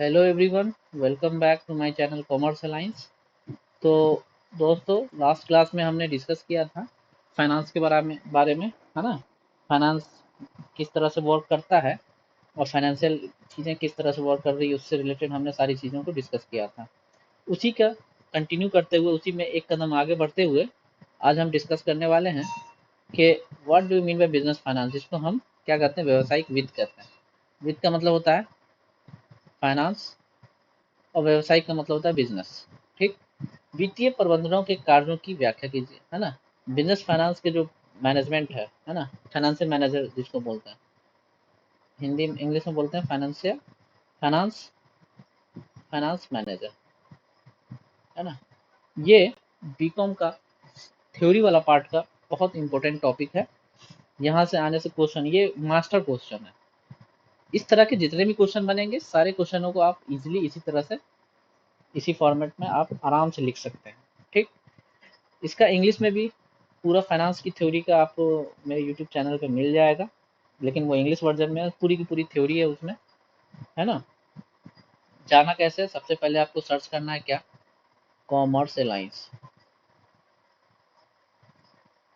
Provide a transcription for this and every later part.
Hello everyone, welcome back to my channel commerce alliance. तो दोस्तों, last class में हमने डिस्कस किया था फाइनेंस के बारे में, है ना। फाइनेंस किस तरह से वर्क करता है और फाइनेंशियल चीज़ें किस तरह से वर्क कर रही है, उससे रिलेटेड हमने सारी चीज़ों को डिस्कस किया था। उसी का कंटिन्यू करते हुए, उसी में एक कदम आगे बढ़ते हुए आज हम डिस्कस करने वाले हैं कि what do you mean by business finance, जिसको हम क्या कहते हैं, व्यवसायिक वित्त कहते हैं। वित्त का मतलब होता है फाइनेंस और व्यवसायिक का मतलब होता है बिजनेस। ठीक। वित्तीय प्रबंधनों के कार्यों की व्याख्या कीजिए, है ना। बिजनेस फाइनेंस के जो मैनेजमेंट है ना, फाइनेंशियल मैनेजर जिसको बोलते हैं, हिंदी इंग्लिश में बोलते हैं फाइनेंशियल फाइनेंस फाइनेंस मैनेजर, है ना। ये बीकॉम का थ्योरी वाला पार्ट का बहुत इंपॉर्टेंट टॉपिक है। यहाँ से आने से क्वेश्चन, ये मास्टर क्वेश्चन है। इस तरह के जितने भी क्वेश्चन बनेंगे, सारे क्वेश्चनों को आप इजीली इसी तरह से, इसी फॉर्मेट में आप आराम से लिख सकते हैं। ठीक। इसका इंग्लिश में भी पूरा फाइनेंस की थ्योरी का आपको मेरे यूट्यूब चैनल पे मिल जाएगा, लेकिन वो इंग्लिश वर्जन में पूरी की पूरी थ्योरी है उसमें, है ना। जाना कैसे, सबसे पहले आपको सर्च करना है क्या, commerce alliance.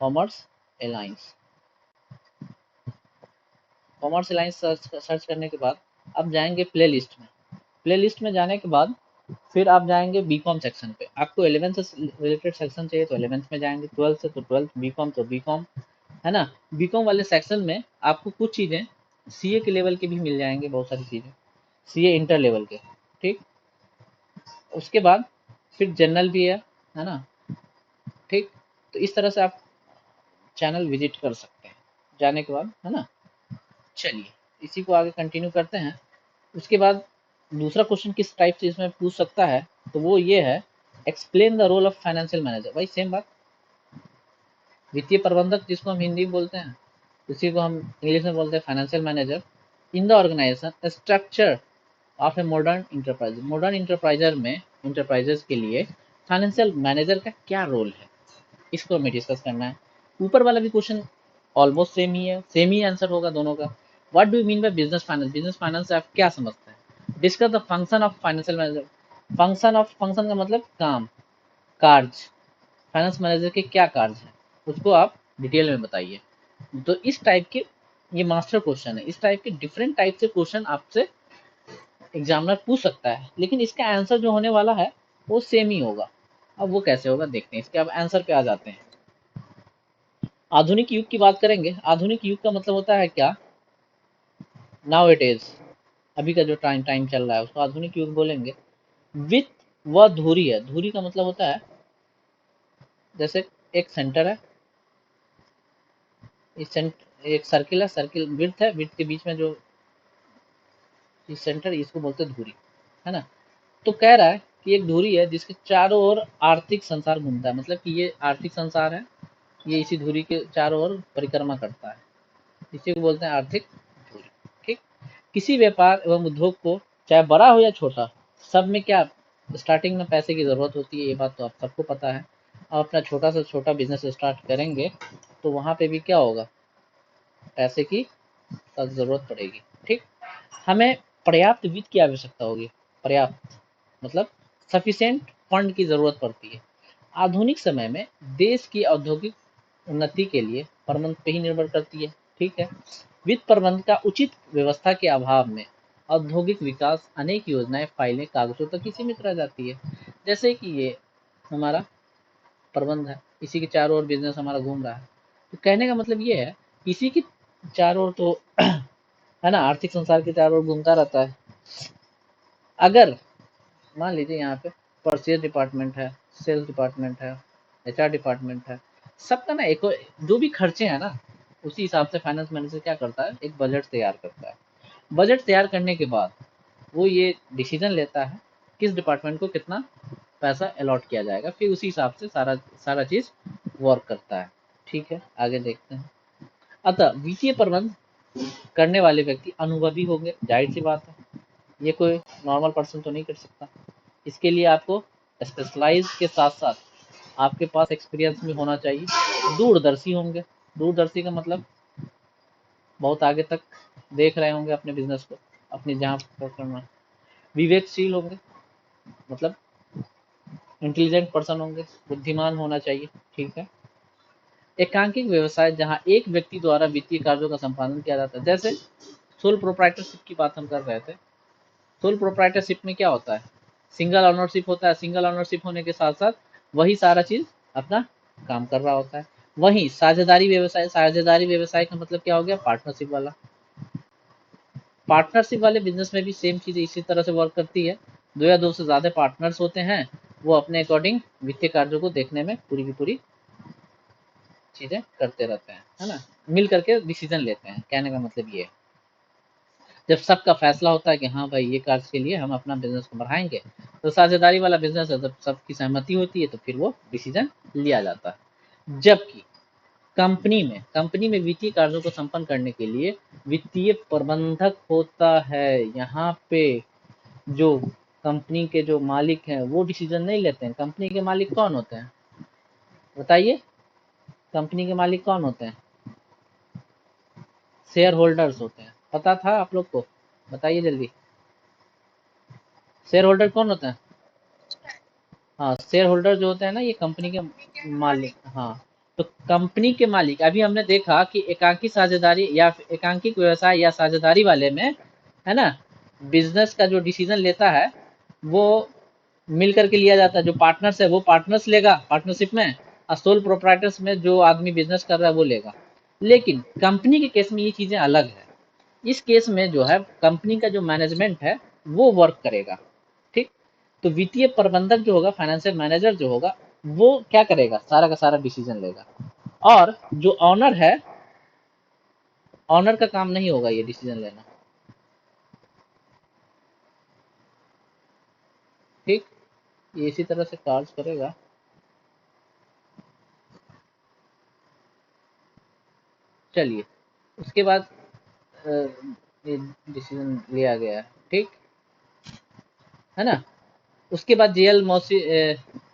Commerce alliance commerce alliance search करने के बाद आप जाएंगे प्ले लिस्ट में। प्ले लिस्ट में जाने के बाद फिर आप जाएंगे बीकॉम सेक्शन पे। आपको 11th से रिलेटेड सेक्शन चाहिए तो 11th में जाएंगे, 12th से तो 12th, बीकॉम तो बीकॉम, है ना। बीकॉम वाले सेक्शन में आपको कुछ चीज़ें सीए के लेवल के भी मिल जाएंगे, बहुत सारी चीज़ें सीए इंटर लेवल के। ठीक। उसके बाद फिर जनरल भी है ना। ठीक। तो इस तरह से आप चैनल विजिट कर सकते हैं जाने के बाद, है ना। चलिए, इसी को आगे कंटिन्यू करते हैं। उसके बाद दूसरा क्वेश्चन किस टाइप से इसमें पूछ सकता है, तो वो ये है, explain the role of financial manager. भाई सेम बात, वित्तीय प्रबंधक जिसको हम हिंदी में बोलते हैं, उसी को हम इंग्लिश में बोलते हैं financial manager. In the organisation structure of a modern enterprise. Modern enterprises के लिए फाइनेंशियल मैनेजर का क्या रोल है, इसको हमें डिस्कस करना है। ऊपर वाला भी क्वेश्चन ऑलमोस्ट सेम ही है, सेम ही आंसर होगा दोनों का। What do you mean by business finance. Business finance से आप क्या समझते हैं। Discuss the function of financial manager. Function का मतलब काम, कार्य। फाइनेंस मैनेजर के क्या कार्य हैं, उसको आप डिटेल में बताइए। तो इस टाइप के, ये मास्टर क्वेश्चन है। इस टाइप के डिफरेंट टाइप से क्वेश्चन आपसे एग्जामिनर पूछ सकता है, लेकिन इसका आंसर जो होने वाला है वो सेम ही होगा। अब वो कैसे होगा देखते हैं, इसके अब आंसर पे आ जाते हैं। आधुनिक युग की बात करेंगे। आधुनिक युग का मतलब होता है क्या, नाउ इट इज, अभी का जो टाइम टाइम चल रहा है उसको आधुनिक युग बोलेंगे। वित्त व धुरी है। धुरी का मतलब होता है, जैसे एक सेंटर है, एक सर्किल है, सर्किल वृत्त है, वृत्त के बीच में जो सेंटर, इसको बोलते हैं धुरी, है ना। तो कह रहा है कि एक धुरी है जिसके चारों ओर आर्थिक संसार घूमता है, मतलब कि ये आर्थिक संसार है, ये इसी धुरी के चारों ओर परिक्रमा करता है, इसी को बोलते हैं आर्थिक धुरी। ठीक। किसी व्यापार एवं उद्योग को, चाहे बड़ा हो या छोटा, सब में क्या, स्टार्टिंग में पैसे की ज़रूरत होती है, ये बात तो आप सबको पता है। आप अपना छोटा से छोटा बिजनेस स्टार्ट करेंगे तो वहाँ पे भी क्या होगा, पैसे की ज़रूरत पड़ेगी। ठीक। हमें पर्याप्त वित्त की आवश्यकता होगी। पर्याप्त मतलब सफिशिएंट फंड की ज़रूरत पड़ती है। आधुनिक समय में देश की औद्योगिक उन्नति के लिए प्रबंध पे ही निर्भर करती है। ठीक है। वित्त प्रबंध का उचित व्यवस्था के अभाव में औद्योगिक विकास, अनेक योजनाएं, फाइलें कागजों तक ही सीमित रह जाती है। जैसे कि ये हमारा प्रबंध है, इसी के चारों ओर बिजनेस हमारा घूम रहा है। तो कहने का मतलब ये है, इसी के चारों ओर तो है ना, आर्थिक संसार के चारों ओर घूमता रहता है। अगर मान लीजिए यहाँ पे परचेज डिपार्टमेंट है, सेल्स डिपार्टमेंट है, एचआर डिपार्टमेंट है, सबका ना एक जो भी खर्चे हैं ना, उसी हिसाब से फाइनेंस मैनेजर क्या करता है, एक बजट तैयार करता है। बजट तैयार करने के बाद वो ये डिसीजन लेता है किस डिपार्टमेंट को कितना पैसा अलॉट किया जाएगा, फिर उसी हिसाब से सारा सारा चीज वर्क करता है। ठीक है, आगे देखते हैं। अतः वित्तीय प्रबंध करने वाले व्यक्ति अनुभवी होंगे, जाहिर सी बात है, ये कोई नॉर्मल पर्सन तो नहीं कर सकता। इसके लिए आपको स्पेशलाइज के साथ साथ आपके पास एक्सपीरियंस भी होना चाहिए। दूरदर्शी होंगे। दूरदर्शी का मतलब बहुत आगे तक देख रहे होंगे अपने बिजनेस को, अपनी जहाँ करना। विवेकशील होंगे, मतलब इंटेलिजेंट पर्सन होंगे, बुद्धिमान होना चाहिए, ठीक है। एकांकिक व्यवसाय जहां एक व्यक्ति द्वारा वित्तीय कार्यों का संपादन किया जाता है, जैसे सोल प्रोप्राइटरशिप की बात हम कर रहे थे। सोल प्रोप्राइटरशिप में क्या होता है, सिंगल ऑनरशिप होता है, सिंगल ऑनरशिप होने के साथ साथ वही सारा चीज अपना काम कर रहा होता है। वहीं साझेदारी व्यवसाय, साझेदारी व्यवसाय का मतलब क्या हो गया, पार्टनरशिप वाला। पार्टनरशिप वाले बिजनेस में भी सेम चीज इसी तरह से वर्क करती है। दो या दो से ज्यादा पार्टनर्स होते हैं, वो अपने अकॉर्डिंग वित्तीय कार्यों को देखने में पूरी की पूरी चीजें करते रहते हैं, है ना, मिल करके डिसीजन लेते हैं, कहने का मतलब ये है। जब सबका फैसला होता है कि हाँ भाई ये कार्य के लिए हम अपना बिजनेस को बढ़ाएंगे, तो साझेदारी वाला बिजनेस है, जब सबकी सहमति होती है तो फिर वो डिसीजन लिया जाता है। जबकि कंपनी में वित्तीय कार्यों को संपन्न करने के लिए वित्तीय प्रबंधक होता है। यहाँ पे जो कंपनी के जो मालिक हैं वो डिसीजन नहीं लेते हैं। कंपनी के मालिक कौन होते हैं, बताइए, कंपनी के मालिक कौन होते हैं, शेयर होल्डर्स होते हैं। पता था आप लोग को, बताइए जल्दी, शेयर होल्डर कौन होते हैं। हाँ, शेयर होल्डर जो होते हैं ना, ये कंपनी के मालिक। हाँ, तो कंपनी के मालिक, अभी हमने देखा कि एकांकी साझेदारी या एकांकिक व्यवसाय या साझेदारी वाले में, है ना, बिजनेस का जो डिसीजन लेता है वो मिल करके लिया जाता है। जो पार्टनर्स है वो पार्टनर्स लेगा पार्टनरशिप में, और सोल प्रोप्राइटर्स में जो आदमी बिजनेस कर रहा है वो लेगा। लेकिन कंपनी के केस में ये चीजें अलग है। इस केस में जो है कंपनी का जो मैनेजमेंट है वो वर्क करेगा, ठीक। तो वित्तीय प्रबंधक जो होगा, फाइनेंशियल मैनेजर जो होगा, वो क्या करेगा, सारा का सारा डिसीजन लेगा। और जो ऑनर है, ऑनर का काम नहीं होगा ये डिसीजन लेना, ठीक। ये इसी तरह से कार्य करेगा। चलिए, उसके बाद ये डिसीजन लिया गया है, ठीक है ना। उसके बाद जेएल मौसी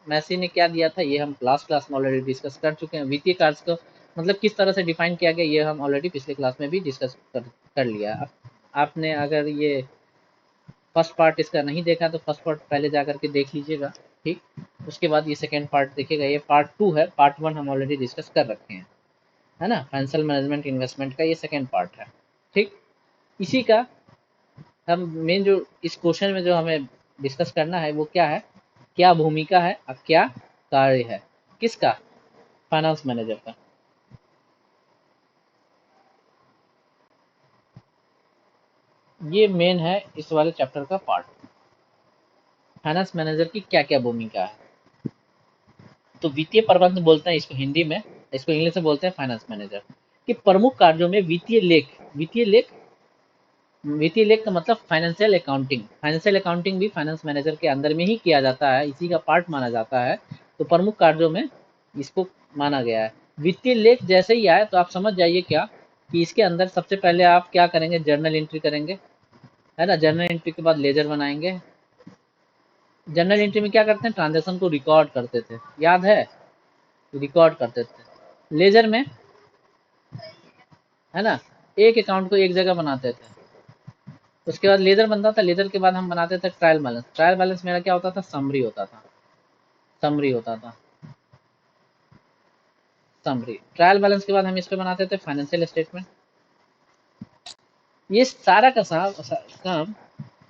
मैसी ने क्या दिया था, ये हम क्लास में ऑलरेडी डिस्कस कर चुके हैं। वित्तीय कार्य को मतलब किस तरह से डिफाइन किया गया, ये हम ऑलरेडी पिछले क्लास में भी डिस्कस कर लिया। आपने अगर ये फर्स्ट पार्ट इसका नहीं देखा तो फर्स्ट पार्ट पहले जा करके देख लीजिएगा, ठीक। उसके बाद ये सेकेंड पार्ट देखिएगा, ये पार्ट 2 है, पार्ट 1 हम ऑलरेडी डिस्कस कर रखे हैं, है ना। फाइनेंशियल मैनेजमेंट इन्वेस्टमेंट का ये सेकेंड पार्ट है, ठीक। इसी का हम मेन जो इस क्वेश्चन में जो हमें डिस्कस करना है वो क्या है, क्या भूमिका है और क्या कार्य है, किसका, फाइनेंस मैनेजर का। ये मेन है इस वाले चैप्टर का पार्ट, फाइनेंस मैनेजर की क्या क्या भूमिका है। तो वित्तीय प्रबंध बोलते हैं इसको हिंदी में, इसको इंग्लिश में बोलते हैं फाइनेंस मैनेजर। कि प्रमुख कार्यों में वित्तीय लेख का मतलब फाइनेंशियल अकाउंटिंग। फाइनेंशियल अकाउंटिंग भी फाइनेंस मैनेजर के अंदर में ही किया जाता है, इसी का पार्ट माना जाता है। तो प्रमुख कार्यों में इसको माना गया है। वित्तीय लेख जैसे ही आए तो आप समझ जाइए क्या, कि इसके अंदर सबसे पहले आप क्या करेंगे, जर्नल एंट्री करेंगे, है ना। जर्नल एंट्री के बाद लेजर बनाएंगे। जर्नल एंट्री में क्या करते हैं, ट्रांजेक्शन को रिकॉर्ड करते थे, याद है, रिकॉर्ड करते थे। लेजर में, है ना, एक अकाउंट को एक जगह बनाते थे। उसके बाद लेजर बनता था, लेजर के बाद हम बनाते थे ट्रायल बैलेंस। ट्रायल बैलेंस मेरा क्या होता था, समरी होता था, समरी होता था, समरी। ट्रायल बैलेंस के बाद हम इस पे बनाते थे फाइनेंशियल स्टेटमेंट। ये सारा का काम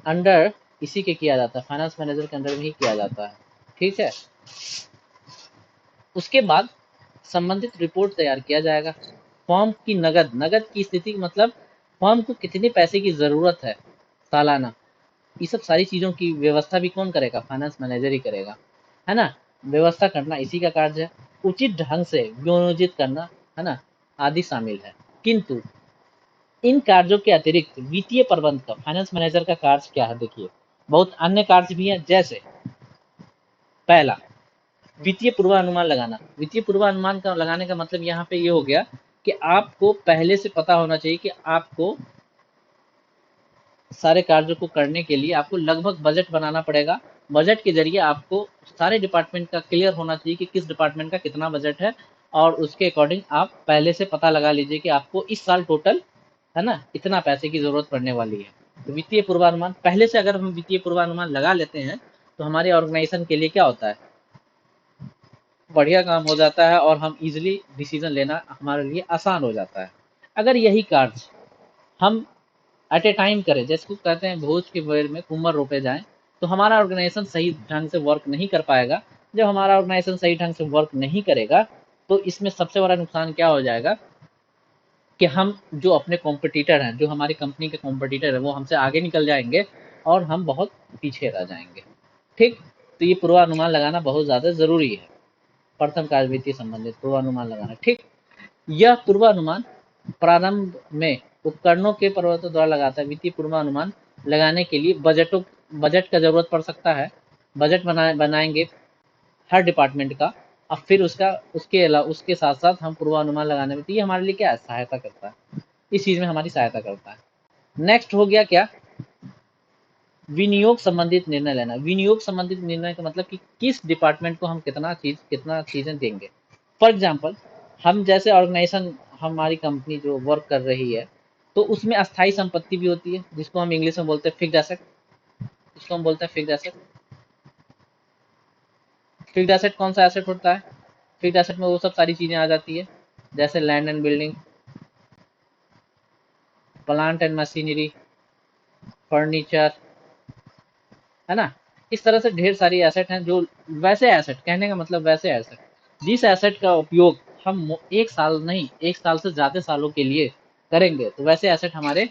अंडर इसी के किया जाता है, फाइनेंस मैनेजर के अंडर में ही किया जाता है, ठीक है। उसके बाद संबंधित रिपोर्ट तैयार किया जाएगा। फॉर्म की नगद की स्थिति मतलब फॉर्म को कितने पैसे की जरूरत है सालाना, ये सब सारी चीजों की व्यवस्था भी कौन करेगा, फाइनेंस मैनेजर ही करेगा, है ना। व्यवस्था करना इसी का कार्य है। उचित ढंग से विनियोजित करना, है ना, आदि शामिल है। किंतु इन कार्यों के अतिरिक्त वित्तीय प्रबंध का, फाइनेंस मैनेजर का कार्य क्या है, देखिए बहुत अन्य कार्य भी हैं। जैसे पहला, वित्तीय पूर्वानुमान लगाना। वित्तीय पूर्वानुमान का लगाने का मतलब यहाँ पे ये हो गया कि आपको पहले से पता होना चाहिए कि आपको सारे कार्यों को करने के लिए आपको लगभग बजट बनाना पड़ेगा। बजट के जरिए आपको सारे डिपार्टमेंट का क्लियर होना चाहिए कि किस डिपार्टमेंट का कितना बजट है, और उसके अकॉर्डिंग आप पहले से पता लगा लीजिए कि आपको इस साल टोटल, है ना, इतना पैसे की जरूरत पड़ने वाली है। तो वित्तीय पूर्वानुमान पहले से अगर हम वित्तीय पूर्वानुमान लगा लेते हैं तो हमारे ऑर्गेनाइजेशन के लिए क्या होता है, बढ़िया काम हो जाता है और हम इजीली डिसीजन लेना हमारे लिए आसान हो जाता है। अगर यही कार्य हम एट ए टाइम करें, जैसे को कहते हैं भोज के बेर में कुम्भर रोपे जाएं, तो हमारा ऑर्गेनाइजेशन सही ढंग से वर्क नहीं कर पाएगा। जब हमारा ऑर्गेनाइजेशन सही ढंग से वर्क नहीं करेगा तो इसमें सबसे बड़ा नुकसान क्या हो जाएगा कि हम जो अपने कॉम्पिटिटर हैं, जो हमारी कंपनी के कॉम्पिटिटर हैं, वो हमसे आगे निकल जाएंगे और हम बहुत पीछे रह जाएंगे। ठीक, तो ये पूर्वानुमान लगाना बहुत ज़्यादा ज़रूरी है, प्रथम कार्य वित्तीय संबंधित पूर्वानुमान लगाना। ठीक, यह पूर्वानुमान प्रारंभ में उपकरणों के प्रवर्तकों द्वारा लगाता है। वित्तीय पूर्वानुमान लगाने के लिए बजट का जरूरत पड़ सकता है। बजट बनाएंगे हर डिपार्टमेंट का, और फिर उसके साथ साथ हम पूर्वानुमान लगाने में, तो ये हमारे लिए क्या है, सहायता करता है, इस चीज में हमारी सहायता करता है। नेक्स्ट हो गया क्या, विनियोग संबंधित निर्णय लेना। विनियोग संबंधित निर्णय का मतलब कि किस डिपार्टमेंट को हम कितना चीजें देंगे। फॉर एग्जाम्पल, हम जैसे ऑर्गेनाइजेशन, हमारी कंपनी जो वर्क कर रही है, तो उसमें अस्थाई संपत्ति भी होती है, जिसको हम इंग्लिश में बोलते हैं फिक्स्ड एसेट। इसको हम बोलते हैं फिक्स्ड एसेट। फिक्स्ड एसेट कौन सा एसेट होता है, फिक्स्ड एसेट में वो सब सारी चीजें आ जाती है, जैसे land and building, plant and machinery, furniture, है ना। इस तरह से ढेर सारी एसेट हैं, जो वैसे एसेट, कहने का मतलब वैसे एसेट जिस एसेट का उपयोग हम एक साल नहीं, एक साल से ज्यादा सालों के लिए करेंगे, तो वैसे एसेट हमारे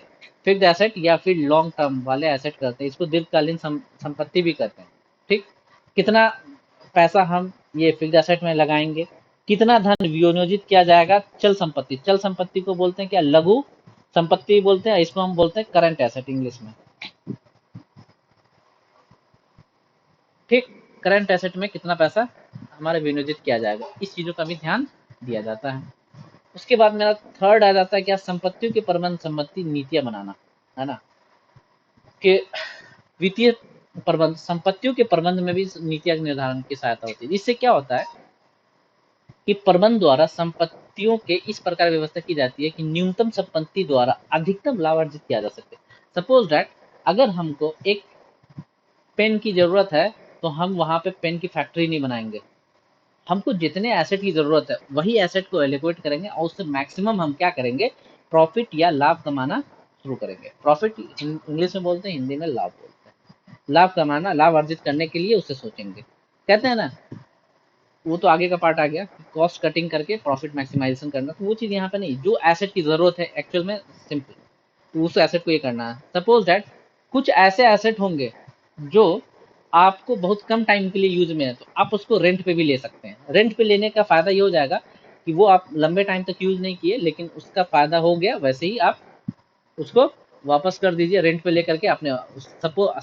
फिक्स्ड एसेट या फिर लॉन्ग टर्म वाले एसेट करते हैं। इसको दीर्घकालीन संपत्ति भी कहते हैं। ठीक, कितना पैसा हम ये फिक्स्ड एसेट में लगाएंगे, कितना धन विनियोजित किया जाएगा, चल संपत्ति, चल संपत्ति को बोलते हैं क्या, लघु संपत्ति बोलते हैं, इसको हम बोलते हैं करंट एसेट इंग्लिश में। ठीक, करंट एसेट में कितना पैसा हमारा विनियोजित किया जाएगा, इस चीजों का भी ध्यान दिया जाता है। उसके बाद मेरा थर्ड आ जाता है क्या, संपत्तियों के प्रबंध संबंधी नीतियां बनाना, है ना। कि वित्तीय प्रबंध, संपत्तियों के प्रबंध में भी नीतियां निर्धारण की सहायता होती है। इससे क्या होता है कि प्रबंध द्वारा संपत्तियों के इस प्रकार व्यवस्था की जाती है कि न्यूनतम संपत्ति द्वारा अधिकतम लाभ अर्जित किया जा सके। सपोज दैट, अगर हमको एक पेन की जरूरत है, तो हम वहां पे पेन की फैक्ट्री नहीं बनाएंगे। हमको जितने एसेट की जरूरत है वही एसेट को एलोकेट करेंगे और उससे मैक्सिमम हम क्या करेंगे, प्रॉफिट या लाभ कमाना शुरू करेंगे। प्रॉफिट इंग्लिश में बोलते हैं, हिंदी में लाभ बोलते हैं। लाभ कमाना, लाभ अर्जित करने के लिए उससे सोचेंगे। कहते हैं ना, वो तो आगे का पार्ट आ गया, कॉस्ट कटिंग करके प्रॉफिट मैक्सिमाइजेशन करना, तो वो चीज यहाँ पे नहीं। जो एसेट की जरूरत है एक्चुअल में, सिंपल, तो उस एसेट को ये करना है। सपोज दैट कुछ ऐसे एसेट होंगे जो आपको बहुत कम टाइम के लिए यूज में है, तो आप उसको रेंट पे भी ले सकते हैं। रेंट पे लेने का फायदा ये हो जाएगा कि वो आप लंबे टाइम तक यूज नहीं किए, लेकिन उसका फायदा हो गया, वैसे ही आप उसको वापस कर दीजिए रेंट पे लेकर के अपने।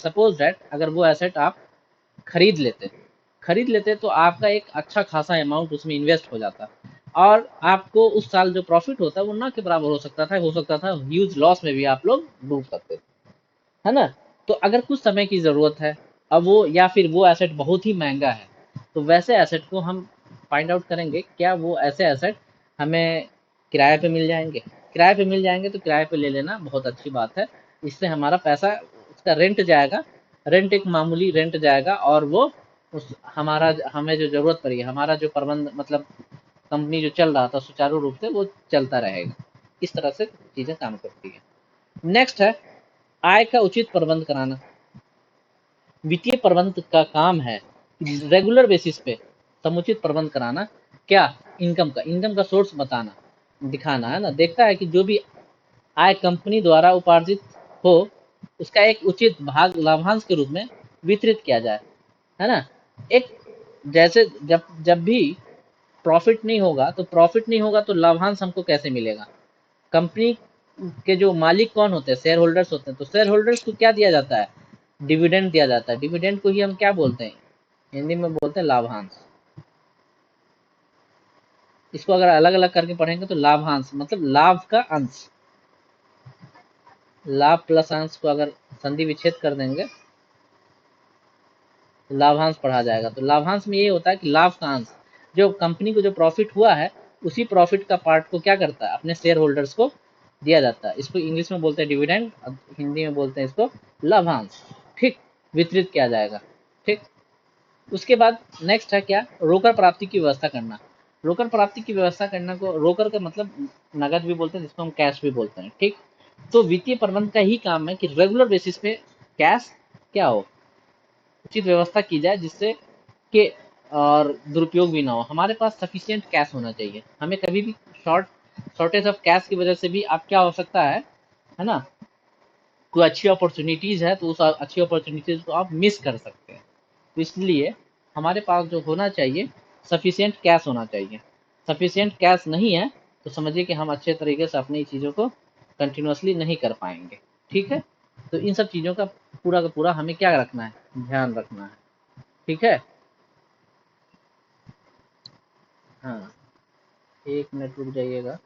सपोज दैट अगर वो एसेट आप खरीद लेते तो आपका एक अच्छा खासा अमाउंट उसमें इन्वेस्ट हो जाता, और आपको उस साल जो प्रॉफिट होता है वो ना के बराबर हो सकता था ह्यूज लॉस में भी आप लोग डूब सकते थे, है ना। तो अगर कुछ समय की जरूरत है, अब वो या फिर वो एसेट बहुत ही महंगा है, तो वैसे एसेट को हम फाइंड आउट करेंगे, क्या वो ऐसे एसेट हमें किराए पे मिल जाएंगे। किराए पे मिल जाएंगे तो किराए पे ले लेना बहुत अच्छी बात है। इससे हमारा पैसा, उसका रेंट जाएगा, रेंट एक मामूली रेंट जाएगा, और वो उस हमारा, हमें जो जरूरत पड़ी, हमारा जो प्रबंध मतलब कंपनी जो चल रहा था सुचारू रूप से, वो चलता रहेगा। इस तरह से चीजें काम करती है। नेक्स्ट है आय का उचित प्रबंध कराना। वित्तीय प्रबंध का काम है रेगुलर बेसिस पे समुचित प्रबंध कराना। क्या, इनकम का सोर्स बताना, दिखाना, है ना। देखता है कि जो भी आय कंपनी द्वारा उपार्जित हो, उसका एक उचित भाग लाभांश के रूप में वितरित किया जाए, है ना। एक, जैसे जब भी प्रॉफिट नहीं होगा तो लाभांश हमको कैसे मिलेगा। कंपनी के जो मालिक कौन होते हैं, शेयर होल्डर्स होते हैं, तो शेयर होल्डर्स को क्या दिया जाता है, डिविडेंड दिया जाता है। डिविडेंड को ही हम क्या बोलते हैं, हिंदी में बोलते हैं लाभांश। इसको अगर अलग अलग करके पढ़ेंगे तो लाभांश मतलब लाभ का अंश, लाभ प्लस अंश को अगर संधि विच्छेद कर देंगे तो लाभांश पढ़ा जाएगा। तो लाभांश में ये होता है कि लाभ का अंश, जो कंपनी को जो प्रॉफिट हुआ है, उसी प्रॉफिट का पार्ट को क्या करता है, अपने शेयर होल्डर्स को दिया जाता है। इसको इंग्लिश में बोलते हैं डिविडेंड, हिंदी में बोलते हैं इसको लाभांश। ठीक, वितरित किया जाएगा। ठीक, उसके बाद नेक्स्ट है क्या, रोकर प्राप्ति की व्यवस्था करना। रोकर प्राप्ति की व्यवस्था करना को रोकर का मतलब नगद भी बोलते हैं, जिसको हम कैश भी बोलते हैं। ठीक, तो वित्तीय प्रबंध का ही काम है कि रेगुलर बेसिस पे कैश क्या हो, उचित व्यवस्था की जाए, जिससे कि और दुरुपयोग भी ना हो। हमारे पास सफिशिएंट कैश होना चाहिए। हमें कभी भी शॉर्टेज ऑफ कैश की वजह से भी आप क्या हो सकता है ना, कोई अच्छी अपॉर्चुनिटीज है तो उस अच्छी अपॉर्चुनिटीज को आप मिस कर सकते हैं। तो इसलिए हमारे पास जो होना चाहिए, सफिशिएंट कैश होना चाहिए। सफिशिएंट कैश नहीं है तो समझिए कि हम अच्छे तरीके से अपनी चीज़ों को कंटिन्यूसली नहीं कर पाएंगे। ठीक है, तो इन सब चीज़ों का पूरा हमें क्या रखना है, ध्यान रखना है। ठीक है, हाँ, एक मिनट रुक जाइएगा।